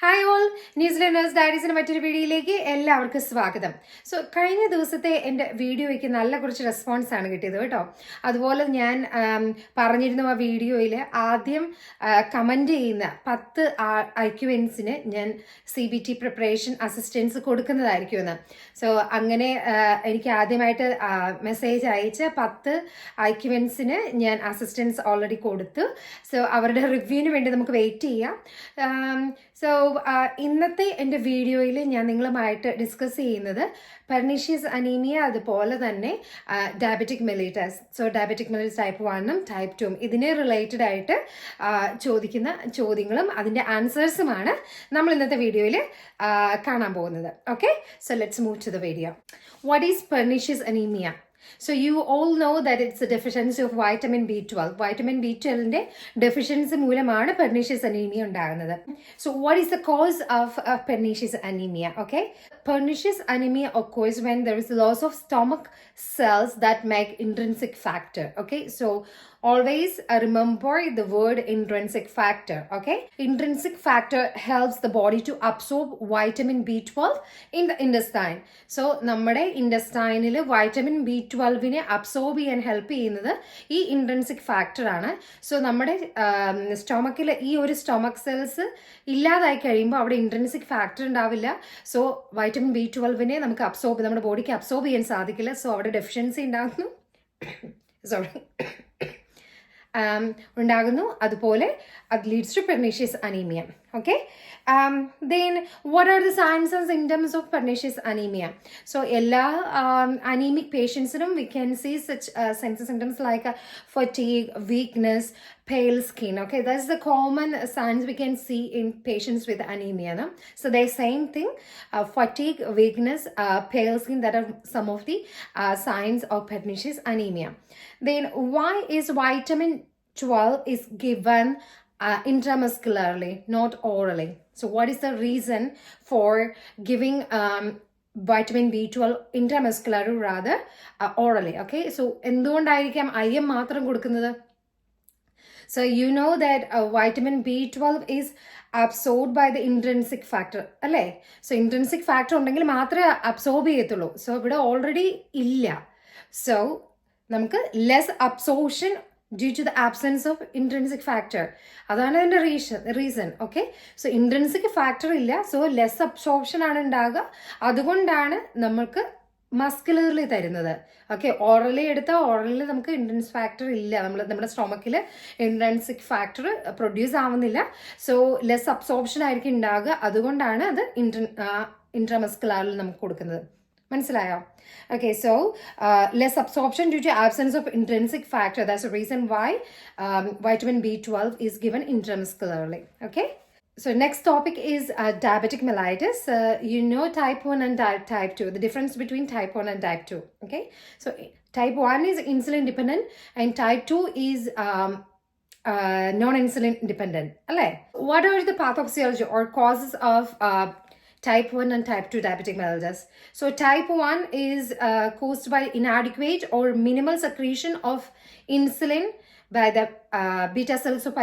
Hi all, New Zealand nurse ഡയറീസിൻ്റെ മറ്റൊരു വീഡിയോയിലേക്ക് എല്ലാവർക്കും സ്വാഗതം. കഴിഞ്ഞ ദിവസത്തെ എൻ്റെ വീഡിയോയ്ക്ക് നല്ല കുറച്ച് റെസ്പോൺസാണ് കിട്ടിയത് കേട്ടോ. അതുപോലെ ഞാൻ പറഞ്ഞിരുന്നു ആ വീഡിയോയിൽ ആദ്യം കമൻറ്റ് ചെയ്യുന്ന 10 IQNസിന് ഞാൻ CBT പ്രിപ്പറേഷൻ അസിസ്റ്റൻസ് കൊടുക്കുന്നതായിരിക്കുമെന്ന്. സോ അങ്ങനെ എനിക്ക് ആദ്യമായിട്ട് മെസ്സേജ് അയച്ച 10 IQNസിന് ഞാൻ അസിസ്റ്റൻസ് ഓൾറെഡി കൊടുത്തു. സോ അവരുടെ റിവ്യൂവിന് വേണ്ടി നമുക്ക് വെയിറ്റ് ചെയ്യാം. സോ ഇന്നത്തെ എൻ്റെ വീഡിയോയിൽ ഞാൻ നിങ്ങളുമായിട്ട് ഡിസ്കസ് ചെയ്യുന്നത് പെർനീഷ്യസ് അനീമിയ, അതുപോലെ തന്നെ diabetic mellitus. So diabetic mellitus type 1ഉം ടൈപ്പ് 2ഉം ഇതിനെ റിലേറ്റഡ് ആയിട്ട് ചോദിക്കുന്ന ചോദ്യങ്ങളും അതിൻ്റെ ആൻസേഴ്സുമാണ് നമ്മൾ ഇന്നത്തെ വീഡിയോയിൽ കാണാൻ പോകുന്നത്. Okay, so let's move to the video. What is pernicious anaemia? So you all know that it's a deficiency of vitamin B12. Vitamin B12ന്റെ deficiency മൂലമാണ് pernicious anemia ഉണ്ടാകുന്നത്. So what is the cause of pernicious anemia? Okay, pernicious anemia occurs when there is loss of stomach cells that make intrinsic factor. Okay, so always remember the word intrinsic factor. Okay, intrinsic factor helps the body to absorb vitamin B12 in the intestine. So നമ്മുടെ intestineൽ vitamin B12നെ absorb ചെയ്യാൻ help ചെയ്യുന്നത് ഈ intrinsic ഫാക്ടറാണ്. So നമ്മുടെ സ്റ്റൊമക്കിൽ ഈ ഒരു stomach cells ഇല്ലാതായി കഴിയുമ്പോൾ അവിടെ ഇൻട്രൻസിക് ഫാക്ടർ ഉണ്ടാവില്ല. സോ വൈറ്റമിൻ B12നെ നമുക്ക് നമ്മുടെ ബോഡിക്ക് അബ്സോർബ് ചെയ്യാൻ സാധിക്കില്ല. സോ അവിടെ ഡെഫിഷ്യൻസി ഉണ്ടാകുന്നു. സോറി ഉണ്ടാകുന്നു. അതുപോലെ അത് leads to pernicious anaemia. Okay, then what are the signs and symptoms of pernicious anemia? So എല്ലാ anemic patientsനും we can see such signs and symptoms like fatigue, weakness, pale skin. Okay, that's the common signs we can see in patients with anemia. No? So the same thing, fatigue, weakness, pale skin, that are some of the signs of pernicious anemia. Then why is vitamin 12 is given intramuscularly, not orally? So what is the reason for giving vitamin B12 intramuscularly rather orally? Okay, so എന്തുകൊണ്ടായിരിക്കാം IM മാത്രം കൊടുക്കുന്നത്? So you know that vitamin B12 is absorbed by the intrinsic factor, അല്ലേ? So intrinsic factor ഉണ്ടെങ്കിൽ മാത്രമേ absorb ചെയ്യത്തുള്ളൂ. So ഇവിടെ already ഇല്ല. So നമുക്ക് less absorption due to the absence of intrinsic factor. അതാണ് അതിൻ്റെ reason. Okay, so intrinsic factor ഇല്ല, സോ ലെസ് അബ്സോർപ്ഷൻ ആണ് ഉണ്ടാകുക. അതുകൊണ്ടാണ് നമ്മൾക്ക് മസ്കുലർലി തരുന്നത്. ഓക്കെ, ഓറലി എടുത്താൽ ഓറലിൽ നമുക്ക് ഇൻട്രൻസിക് ഫാക്ടർ ഇല്ല, നമ്മുടെ സ്റ്റൊമക്കിൽ ഇൻട്രൻസിക് ഫാക്ടർ പ്രൊഡ്യൂസ് ആവുന്നില്ല. സോ ലെസ് അബ്സോർപ്ഷൻ ആയിരിക്കും ഉണ്ടാകുക. അതുകൊണ്ടാണ് അത് ഇൻട്രാമസ്കുലറിൽ നമുക്ക് കൊടുക്കുന്നത്. മനസ്സിലായോ? Okay, so less absorption due to absence of intrinsic factor. That's the reason why vitamin B12 is given intramuscularly. Okay, so next topic is diabetic mellitus. You know type 1 and type 2, the difference between type 1 and type 2. Okay, so type 1 is insulin dependent and type 2 is non-insulin dependent. What are the pathophysiology or causes of type 1 and type 2 diabetic mellitus? So type 1 is caused by inadequate or minimal secretion of insulin by the beta cells of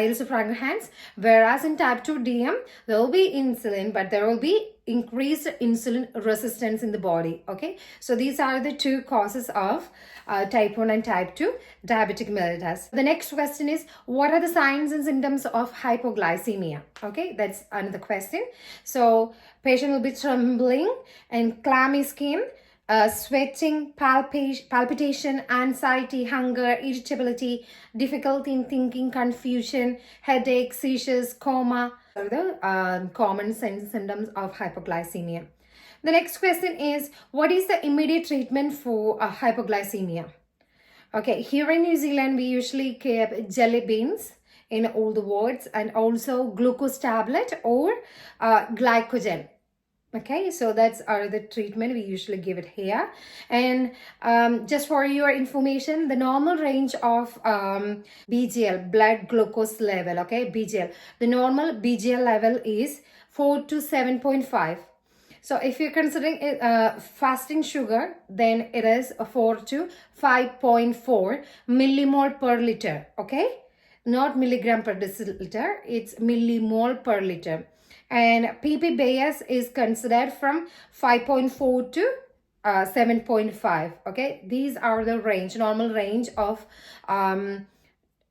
islesofragans, whereas in type 2 DM there will be insulin, but there will be increased insulin resistance in the body. Okay, so these are the two causes of type 1 and type 2 diabetic mellitus. The next question is, what are the signs and symptoms of hypoglycemia? Okay, that's another question. So patient will be trembling and clammy skin, sweating, palpitation, anxiety, hunger, irritability, difficulty in thinking, confusion, headache, seizures, coma are the common signs and symptoms of hypoglycemia. The next question is, what is the immediate treatment for hypoglycemia? Okay, here in New Zealand we usually keep jelly beans in all the wards and also glucose tablet or glycogen. Okay, so that's the treatment we usually give it here. And just for your information, the normal range of BGL, blood glucose level, okay, BGL, the normal BGL level is 4 to 7.5. So if you're considering fasting sugar, then it is 4 to 5.4 millimole per liter. Okay, not milligram per deciliter, it's millimole per liter. And PP bias is considered from 5.4 to 7.5. Okay, these are the normal range of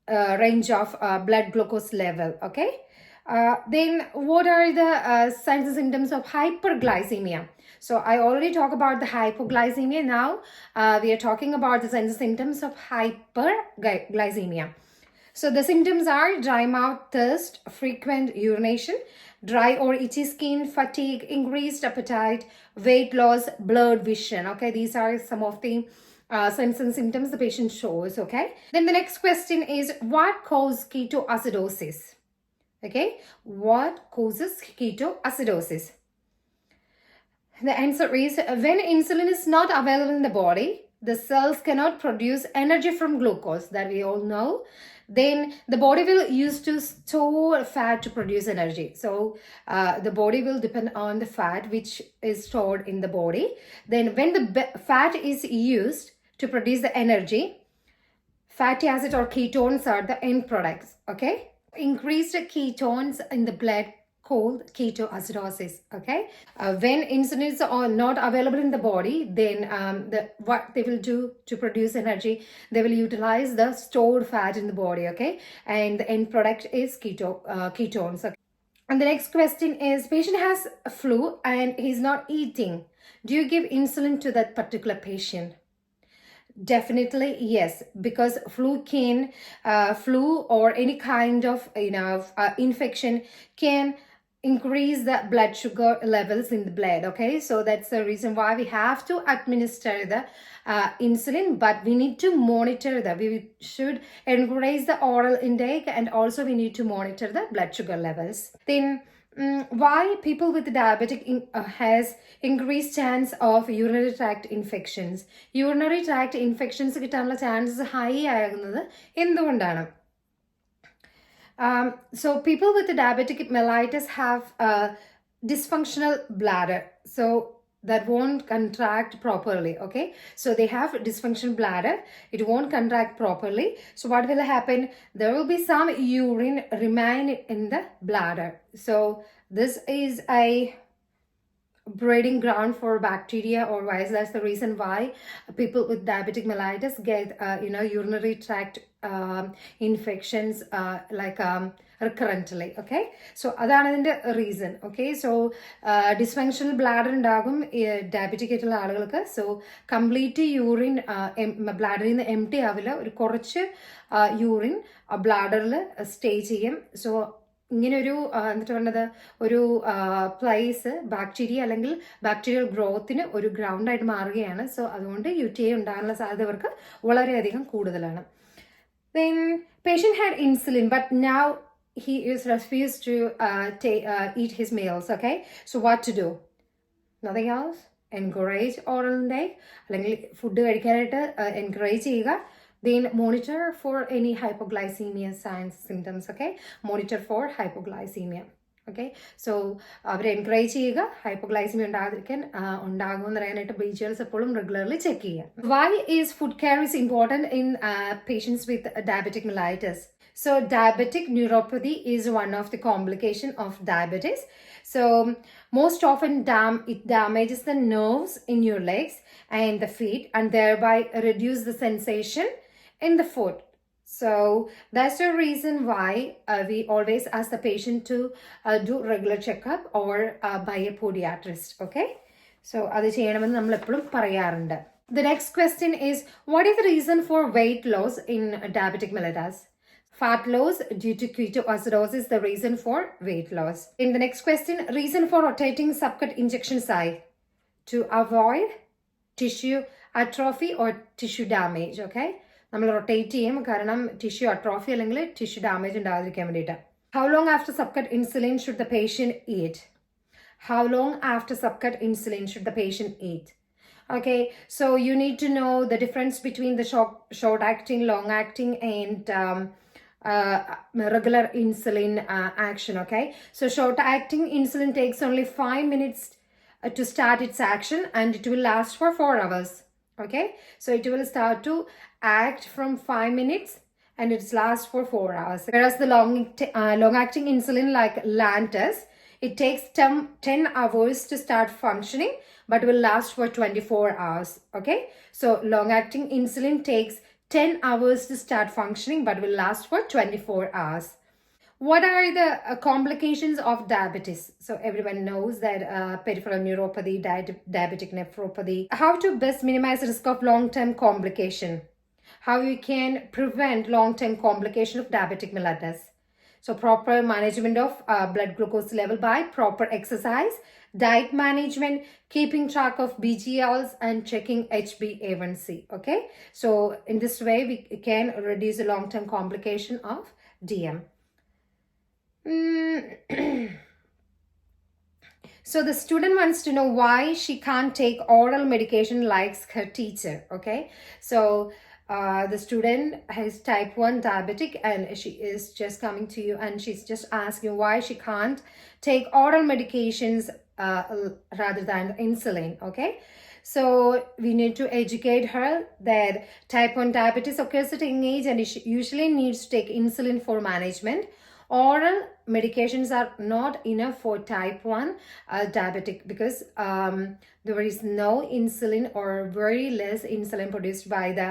blood glucose level. Okay, then what are the signs and symptoms of hyperglycemia? So I already talked about the hypoglycemia. Now we are talking about the signs and symptoms of hyperglycemia. So the symptoms are dry mouth, thirst, frequent urination, dry or itchy skin, fatigue, increased appetite, weight loss, blurred vision. Okay, these are some of the signs and symptoms the patient shows. Okay, then the next question is, what causes ketoacidosis? Okay, what causes ketoacidosis? The answer is, when insulin is not available in the body, the cells cannot produce energy from glucose, that we all know. Then the body will use to store fat to produce energy. So the body will depend on the fat which is stored in the body. Then when the fat is used to produce the energy, fatty acid or ketones are the end products. Okay, increased ketones in the blood called ketoacidosis. Okay, when insulin is not available in the body, then what they will do to produce energy, they will utilize the stored fat in the body. Okay, and the end product is ketones. Okay? And the next question is, patient has a flu and he's not eating. Do you give insulin to that particular patient? Definitely yes, because flu or any kind of infection can increase the blood sugar levels in the blood. Okay, so that's the reason why we have to administer the insulin, but we need to monitor that. We should encourage the oral intake, and also we need to monitor the blood sugar levels. Then why people with diabetic has increased chance of urinary tract infections? Urinary tract infections കിട്ടാനുള്ള chances high ആകുന്നത് എന്തുകൊണ്ടാണ്? So people with diabetic mellitus have a dysfunctional bladder, so that won't contract properly. Okay, so they have dysfunctional bladder, it won't contract properly. So what will happen? There will be some urine remain in the bladder. So this is a breeding ground for bacteria or virus. That's the reason why people with diabetic mellitus get urinary tract infections recurrently. Okay, so അതാണ് അതിൻ്റെ reason. Okay, so dysfunctional bladder ഉണ്ടാകും diabetic ആയിട്ടുള്ള ആളുകൾക്ക്. So complete urine ബ്ലാഡറിൽ നിന്ന് empty ആവില്ല, ഒരു കുറച്ച് urine ബ്ലാഡറിൽ stay ചെയ്യും. സോ ഇങ്ങനെ ഒരു എന്നിട്ട് പറഞ്ഞത് ഒരു പ്ലേസ് ബാക്ടീരിയ അല്ലെങ്കിൽ ബാക്ടീരിയൽ ഗ്രോത്തിന് ഒരു ഗ്രൗണ്ടായിട്ട് മാറുകയാണ്. സോ അതുകൊണ്ട് UTI ഉണ്ടാകാനുള്ള സാധ്യത അവർക്ക് വളരെയധികം കൂടുതലാണ്. Then patient had insulin, but now he is refused to eat his meals. Okay, so what to do? Nothing else. Encourage oral intake, അല്ലെങ്കിൽ ഫുഡ് കഴിക്കാനായിട്ട് എൻകറേജ് ചെയ്യുക. Then monitor for any hypoglycemia signs, symptoms. Okay, monitor for hypoglycemia. Okay, so അവരെ encourage ചെയ്യുക, ഹൈപ്പോഗ്ലൈസിമി ഉണ്ടാകുമെന്ന് അറിയാനായിട്ട് BGLs എപ്പോഴും regularly check ചെയ്യുക. Why is food care is important in patients with diabetic mellitus? So diabetic neuropathy is one of the complication of diabetes. So most often it damages the nerves in your legs and the feet, and thereby reduce the sensation in the foot. So that's the reason why we always ask the patient to do regular checkup or by a podiatrist. Okay, so അത് ചെയ്യണമെന്ന് നമ്മൾ എപ്പോഴും പറയാറുണ്ട്. The next question is, what is the reason for weight loss in diabetic mellitus? Fat loss due to ketoacidosis, the reason for weight loss. In the next question, reason for rotating subcut injection site: to avoid tissue atrophy or tissue damage. Okay, നമ്മൾ rotate ചെയ്യും കാരണം tissue atrophy അല്ലെങ്കിൽ tissue damage ഉണ്ടാകാതിരിക്കാൻ വേണ്ടിയിട്ട്. How long after subcut insulin should the patient eat? How long after subcut insulin should the patient eat? Okay, so you need to know the difference between the short acting, long acting, and regular insulin action. Okay, so short acting insulin takes only 5 minutes to start its action, and it will last for 4 hours. Okay, so it will start to act from 5 minutes and it lasts for 4 hours. Whereas the long-acting insulin like Lantus, it takes 10 hours to start functioning, but will last for 24 hours. Okay, so long-acting insulin takes 10 hours to start functioning, but will last for 24 hours. What are the complications of diabetes? So everyone knows that peripheral neuropathy, diabetic nephropathy. How to best minimize risk of long-term complication? How you can prevent long-term complication of diabetic mellitus? So proper management of blood glucose level by proper exercise, diet management, keeping track of BGLs, and checking HbA1c. Okay, so in this way we can reduce the long-term complication of DM. So the student wants to know why she can't take oral medication like her teacher. Okay, so the student has type 1 diabetic and she is just coming to you and she's just asking why she can't take oral medications rather than insulin. Okay, so we need to educate her that type 1 diabetes occurs at a young age and she usually needs to take insulin for management. Oral medications are not enough for type 1 diabetic because there is no insulin or very less insulin produced by the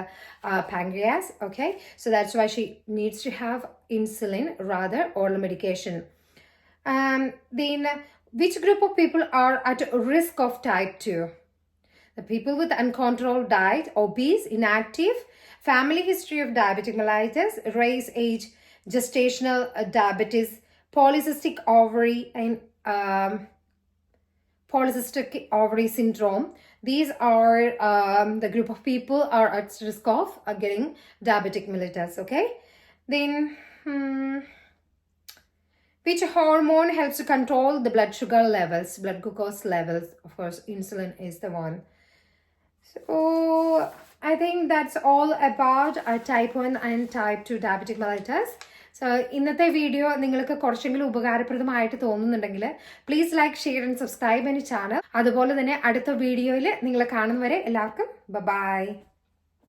pancreas. Okay, so that's why she needs to have insulin rather oral medication. Then which group of people are at risk of type 2? The people with uncontrolled diet, obese, inactive, family history of diabetic mellitus, race, age, gestational diabetes, polycystic ovary, and polycystic ovary syndrome. These are the group of people are at risk of getting diabetic mellitus. Okay, then which hormone helps to control the blood sugar levels, blood glucose levels? Of course, insulin is the one. So I think that's all about type 1 and type 2 diabetic mellitus. So ഇന്നത്തെ video നിങ്ങൾക്ക് കുറച്ചെങ്കിലും ഉപകാരപ്രദമായിട്ട് തോന്നുന്നുണ്ടെങ്കിൽ please like, share and subscribe എൻ്റെ channel. അതുപോലെ തന്നെ അടുത്ത വീഡിയോയിൽ നിങ്ങളെ കാണുന്നവരെ എല്ലാവർക്കും ബൈ.